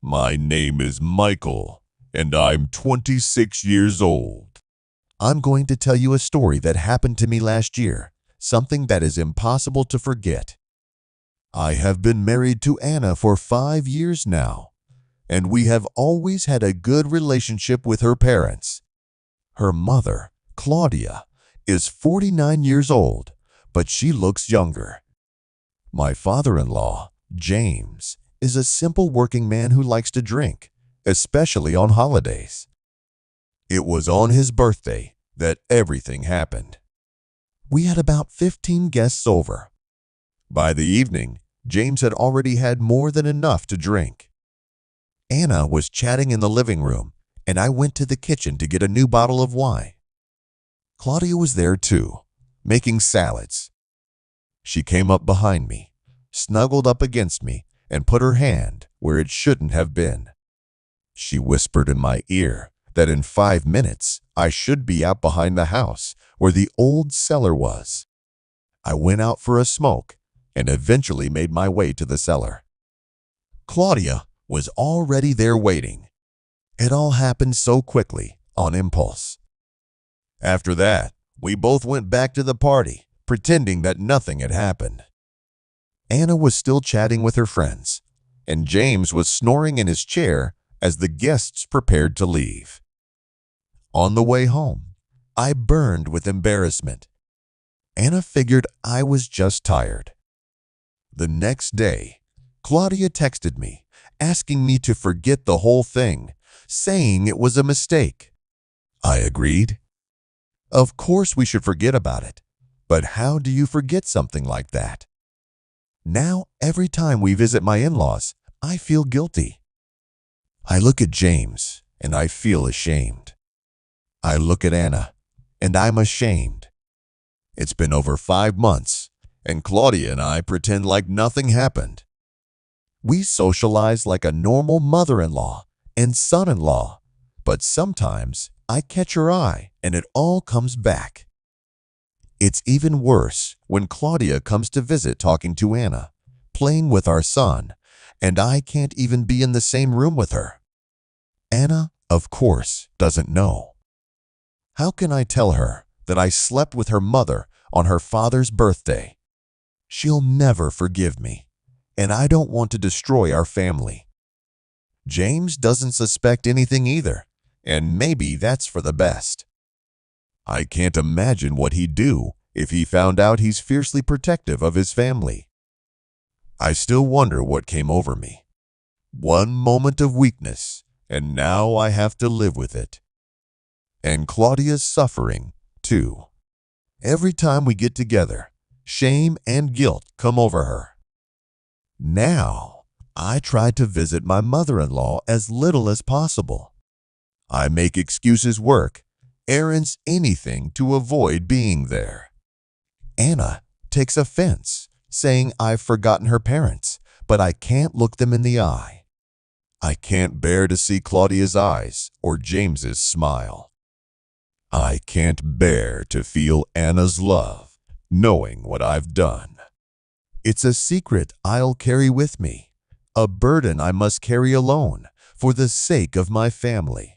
My name is Michael, and I'm 26 years old. I'm going to tell you a story that happened to me last year, something that is impossible to forget. I have been married to Anna for 5 years now, and we have always had a good relationship with her parents. Her mother, Claudia, is 49 years old, but she looks younger. My father-in-law, James, is a simple working man who likes to drink, especially on holidays. It was on his birthday that everything happened. We had about 15 guests over. By the evening, James had already had more than enough to drink. Anna was chatting in the living room, and I went to the kitchen to get a new bottle of wine. Claudia was there too, making salads. She came up behind me, snuggled up against me, and put her hand where it shouldn't have been. She whispered in my ear that in 5 minutes I should be out behind the house where the old cellar was. I went out for a smoke and eventually made my way to the cellar. Claudia was already there waiting. It all happened so quickly, on impulse. After that, we both went back to the party, pretending that nothing had happened. Anna was still chatting with her friends, and James was snoring in his chair as the guests prepared to leave. On the way home, I burned with embarrassment. Anna figured I was just tired. The next day, Claudia texted me, asking me to forget the whole thing, saying it was a mistake. I agreed. Of course we should forget about it, but how do you forget something like that? Now, every time we visit my in-laws, I feel guilty. I look at James, and I feel ashamed. I look at Anna, and I'm ashamed. It's been over 5 months, and Claudia and I pretend like nothing happened. We socialize like a normal mother-in-law and son-in-law, but sometimes I catch her eye and it all comes back. It's even worse when Claudia comes to visit talking to Anna, playing with our son, and I can't even be in the same room with her. Anna, of course, doesn't know. How can I tell her that I slept with her mother on her father's birthday? She'll never forgive me, and I don't want to destroy our family. James doesn't suspect anything either, and maybe that's for the best. I can't imagine what he'd do if he found out he's fiercely protective of his family. I still wonder what came over me. One moment of weakness, and now I have to live with it. And Claudia's suffering, too. Every time we get together, shame and guilt come over her. Now, I try to visit my mother-in-law as little as possible. I make excuses work, errands, anything to avoid being there. Anna takes offense, saying I've forgotten her parents, but I can't look them in the eye. I can't bear to see Claudia's eyes or James's smile. I can't bear to feel Anna's love, knowing what I've done. It's a secret I'll carry with me, a burden I must carry alone for the sake of my family.